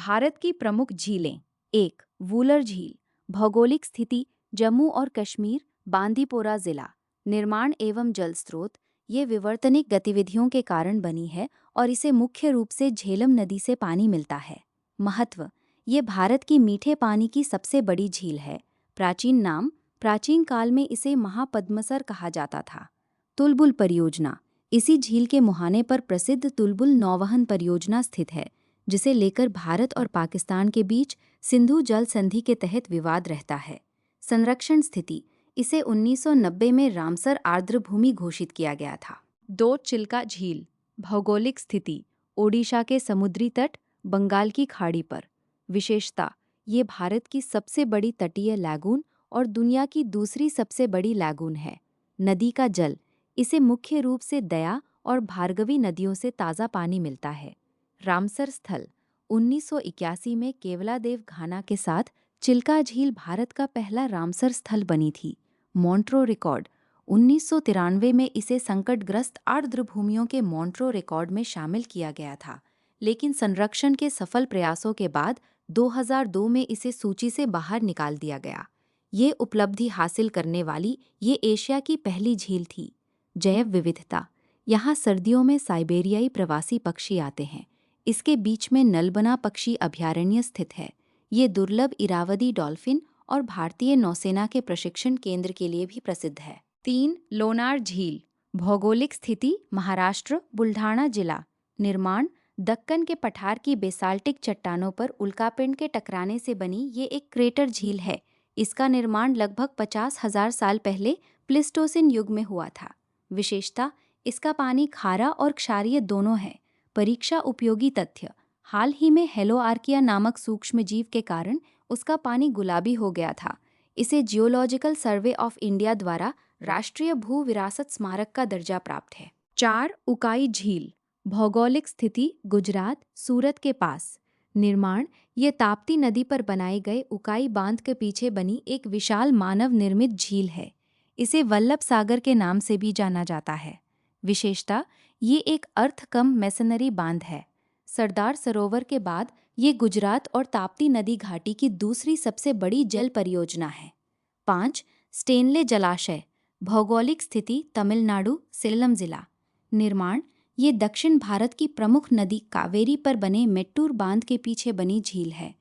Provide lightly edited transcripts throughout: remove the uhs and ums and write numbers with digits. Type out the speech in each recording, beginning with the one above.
भारत की प्रमुख झीलें। 1. वूलर झील। भौगोलिक स्थिति जम्मू और कश्मीर, बांदीपोरा जिला। निर्माण एवं जल स्रोत ये विवर्तनिक गतिविधियों के कारण बनी है और इसे मुख्य रूप से झेलम नदी से पानी मिलता है। महत्व ये भारत की मीठे पानी की सबसे बड़ी झील है। प्राचीन नाम प्राचीन काल में इसे महापद्मसर कहा जाता था। तुलबुल परियोजना इसी झील के मुहाने पर प्रसिद्ध तुलबुल नौवहन परियोजना स्थित है, जिसे लेकर भारत और पाकिस्तान के बीच सिंधु जल संधि के तहत विवाद रहता है। संरक्षण स्थिति इसे 1990 में रामसर आर्द्र भूमि घोषित किया गया था। 2. चिल्का झील। भौगोलिक स्थिति ओडिशा के समुद्री तट, बंगाल की खाड़ी पर। विशेषता ये भारत की सबसे बड़ी तटीय लैगून और दुनिया की दूसरी सबसे बड़ी लैगून है। नदी का जल इसे मुख्य रूप से दया और भार्गवी नदियों से ताज़ा पानी मिलता है। रामसर स्थल 1981 में केवलादेव घाना के साथ चिल्का झील भारत का पहला रामसर स्थल बनी थी। मॉन्ट्रो रिकॉर्ड 1993 में इसे संकटग्रस्त आर्द्र भूमियों के मॉन्ट्रो रिकॉर्ड में शामिल किया गया था, लेकिन संरक्षण के सफल प्रयासों के बाद 2002 में इसे सूची से बाहर निकाल दिया गया। ये उपलब्धि हासिल करने वाली ये एशिया की पहली झील थी। जैव विविधता यहाँ सर्दियों में साइबेरियाई प्रवासी पक्षी आते हैं। इसके बीच में नलबना पक्षी अभयारण्य स्थित है। ये दुर्लभ इरावदी डॉल्फिन और भारतीय नौसेना के प्रशिक्षण केंद्र के लिए भी प्रसिद्ध है। 3. लोनार झील। भौगोलिक स्थिति महाराष्ट्र, बुल्ढाना जिला। निर्माण दक्कन के पठार की बेसाल्टिक चट्टानों पर उल्कापिंड के टकराने से बनी ये एक क्रेटर झील है। इसका निर्माण लगभग 50,000 साल पहले प्लिस्टोसिन युग में हुआ था। विशेषता इसका पानी खारा और क्षारीय दोनों है। परीक्षा उपयोगी तथ्य हाल ही में हेलोआर्किया नामक सूक्ष्मजीव के कारण उसका पानी गुलाबी हो गया था। इसे जियोलॉजिकल सर्वे ऑफ इंडिया द्वारा राष्ट्रीय भू विरासत स्मारक का दर्जा प्राप्त है। 4. उकाई झील। भौगोलिक स्थिति गुजरात, सूरत के पास। निर्माण ये ताप्ती नदी पर बनाए गए उकाई बांध के पीछे बनी एक विशाल मानव निर्मित झील है। इसे वल्लभ सागर के नाम से भी जाना जाता है। विशेषता ये एक अर्थ-कम मेसनरी बांध है। सरदार सरोवर के बाद ये गुजरात और ताप्ती नदी घाटी की दूसरी सबसे बड़ी जल परियोजना है। 5. स्टेनले जलाशय। भौगोलिक स्थिति तमिलनाडु, सेलम जिला। निर्माण ये दक्षिण भारत की प्रमुख नदी कावेरी पर बने मेट्टूर बांध के पीछे बनी झील है।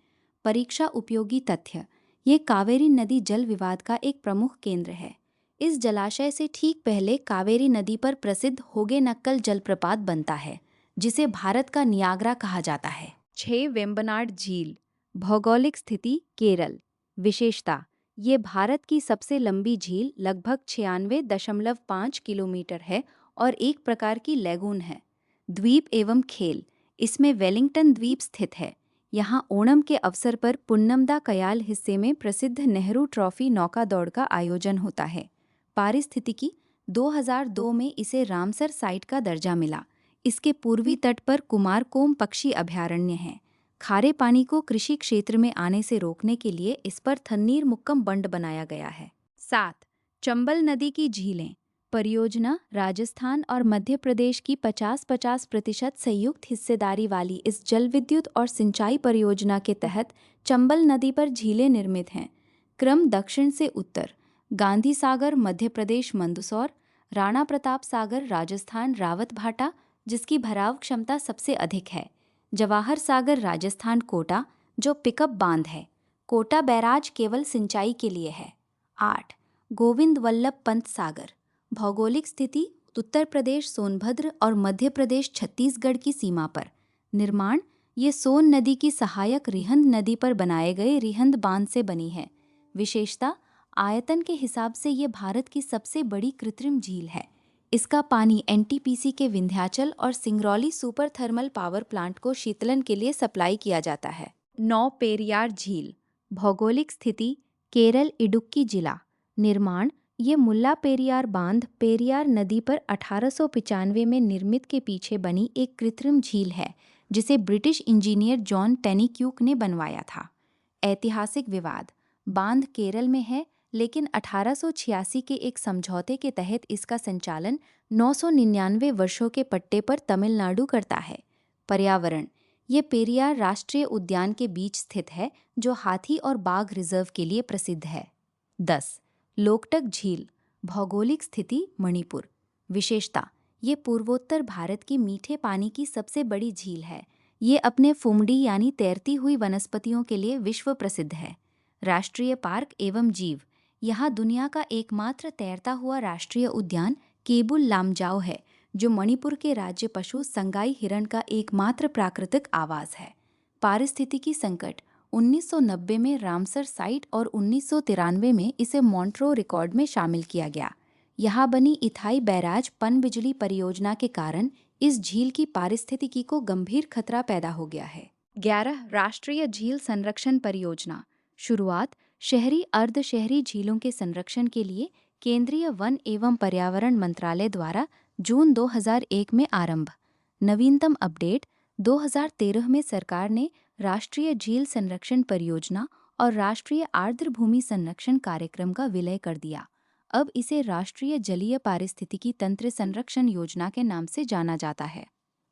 परीक्षा उपयोगी तथ्य ये कावेरी नदी जल विवाद का एक प्रमुख केंद्र है। इस जलाशय से ठीक पहले कावेरी नदी पर प्रसिद्ध होगेनक्कल जलप्रपात बनता है, जिसे भारत का नियाग्रा कहा जाता है। 6. वेम्बनाड झील। भौगोलिक स्थिति केरल। विशेषता ये भारत की सबसे लंबी झील लगभग 96.5 किलोमीटर है और एक प्रकार की लैगून है। द्वीप एवं खेल इसमें वेलिंगटन द्वीप स्थित है। यहाँ ओणम के अवसर पर पुन्नमदा कयाल हिस्से में प्रसिद्ध नेहरू ट्रॉफी नौका दौड़ का आयोजन होता है। पारिस्थितिकी 2002 में इसे रामसर साइट का दर्जा मिला। इसके पूर्वी तट पर कुमारकोम पक्षी अभयारण्य है। खारे पानी को कृषि क्षेत्र में आने से रोकने के लिए इस पर थन्नीर मुक्कम बंड बनाया गया है। 7. चंबल नदी की झीलें। परियोजना राजस्थान और मध्य प्रदेश की 50-50% संयुक्त हिस्सेदारी वाली इस जल विद्युत और सिंचाई परियोजना के तहत चंबल नदी पर झीलें निर्मित हैं। क्रम दक्षिण से उत्तर गांधी सागर मध्य प्रदेश मंदसौर, राणा प्रताप सागर राजस्थान रावतभाटा जिसकी भराव क्षमता सबसे अधिक है, जवाहर सागर राजस्थान कोटा जो पिकअप बांध है, कोटा बैराज केवल सिंचाई के लिए है। 8. गोविंद वल्लभ पंत सागर। भौगोलिक स्थिति उत्तर प्रदेश सोनभद्र और मध्य प्रदेश छत्तीसगढ़ की सीमा पर। निर्माण ये सोन नदी की सहायक रिहंद नदी पर बनाए गए रिहंद बांध से बनी है। विशेषता आयतन के हिसाब से ये भारत की सबसे बड़ी कृत्रिम झील है। इसका पानी एनटीपीसी के विंध्याचल और Singrauli super thermal power plant को शीतलन के लिए सप्लाई किया जाता है। 9. पेरियार झील। भौगोलिक स्थिति केरल इडुक्की जिला। निर्माण ये मुल्ला पेरियार बांध पेरियार नदी पर 1895 में निर्मित के पीछे बनी एक कृत्रिम झील है, जिसे ब्रिटिश इंजीनियर जॉन टेनीक्यूक ने बनवाया था। ऐतिहासिक विवाद बांध केरल में है, लेकिन 1886 के एक समझौते के तहत इसका संचालन 999 वर्षों के पट्टे पर तमिलनाडु करता है। पर्यावरण ये पेरियार राष्ट्रीय उद्यान के बीच स्थित है, जो हाथी और बाघ रिजर्व के लिए प्रसिद्ध है। 10. लोकटक झील, भौगोलिक स्थिति मणिपुर। विशेषता, ये पूर्वोत्तर भारत की मीठे पानी की सबसे बड़ी झील है। ये अपने फुमडी यानी तैरती हुई वनस्पतियों के लिए विश्व प्रसिद्ध है। राष्ट्रीय पार्क एवं जीव, यहाँ दुनिया का एकमात्र तैरता हुआ राष्ट्रीय उद्यान केबुल लामजाओ है, जो मणिपुर के राज्य पशु संगाई हिरण का एकमात्र प्राकृतिक आवास है। पारिस्थितिकी संकट, 1990 में रामसर साइट और 1993 में इसे मॉन्ट्रो रिकॉर्ड में शामिल किया गया। यहाँ बनी इथाई बैराज पनबिजली परियोजना के कारण इस झील की पारिस्थितिकी को गंभीर खतरा पैदा हो गया है। 11. राष्ट्रीय झील संरक्षण परियोजना। शुरुआत, शहरी अर्ध शहरी झीलों के संरक्षण के लिए केंद्रीय वन एवं पर्यावरण मंत्रालय द्वारा जून 2001 में आरंभ। नवीनतम अपडेट, 2013 में सरकार ने राष्ट्रीय झील संरक्षण परियोजना और राष्ट्रीय आर्द्र भूमि संरक्षण कार्यक्रम का विलय कर दिया। अब इसे राष्ट्रीय जलीय पारिस्थितिकी तंत्र संरक्षण योजना के नाम से जाना जाता है।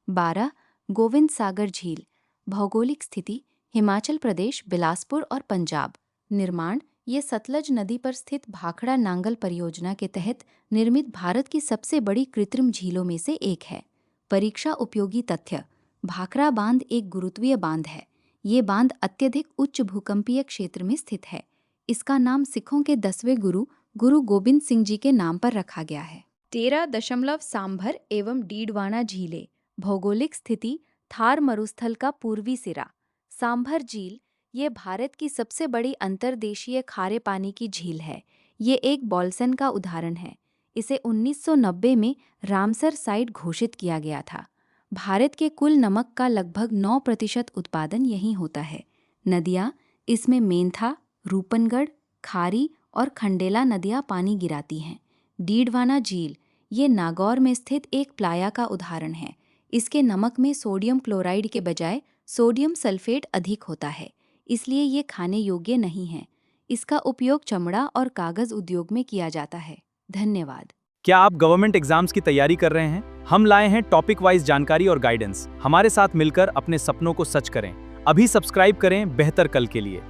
12. गोविंद सागर झील, भौगोलिक स्थिति हिमाचल प्रदेश, बिलासपुर और पंजाब। निर्माण, ये सतलज नदी पर स्थित भाखड़ा नांगल परियोजना के तहत निर्मित भारत की सबसे बड़ी कृत्रिम झीलों में से एक है। परीक्षा उपयोगी तथ्य, भाखड़ा बांध एक गुरुत्वीय बांध है। ये बांध अत्यधिक उच्च भूकंपीय क्षेत्र में स्थित है। इसका नाम सिखों के 10वें गुरु गोबिंद सिंह जी के नाम पर रखा गया है। 13. सांभर एवं डीडवाना झीलें, भौगोलिक स्थिति थार मरुस्थल का पूर्वी सिरा। सांभर झील, ये भारत की सबसे बड़ी अंतर्देशीय खारे पानी की झील है। ये एक बॉल्सन का उदाहरण है। इसे 1990 में रामसर साइट घोषित किया गया था। भारत के कुल नमक का लगभग 9% उत्पादन यहीं होता है। नदियाँ, इसमें मेंथा, रूपनगढ़, खारी और खंडेला नदियाँ पानी गिराती हैं। डीडवाना झील, ये नागौर में स्थित एक प्लाया का उदाहरण है। इसके नमक में सोडियम क्लोराइड के बजाय सोडियम सल्फेट अधिक होता है, इसलिए ये खाने योग्य नहीं है। इसका उपयोग चमड़ा और कागज उद्योग में किया जाता है। धन्यवाद। क्या आप गवर्नमेंट एग्जाम्स की तैयारी कर रहे हैं? हम लाए हैं टॉपिक वाइज जानकारी और गाइडेंस। हमारे साथ मिलकर अपने सपनों को सच करें। अभी सब्सक्राइब करें बेहतर कल के लिए।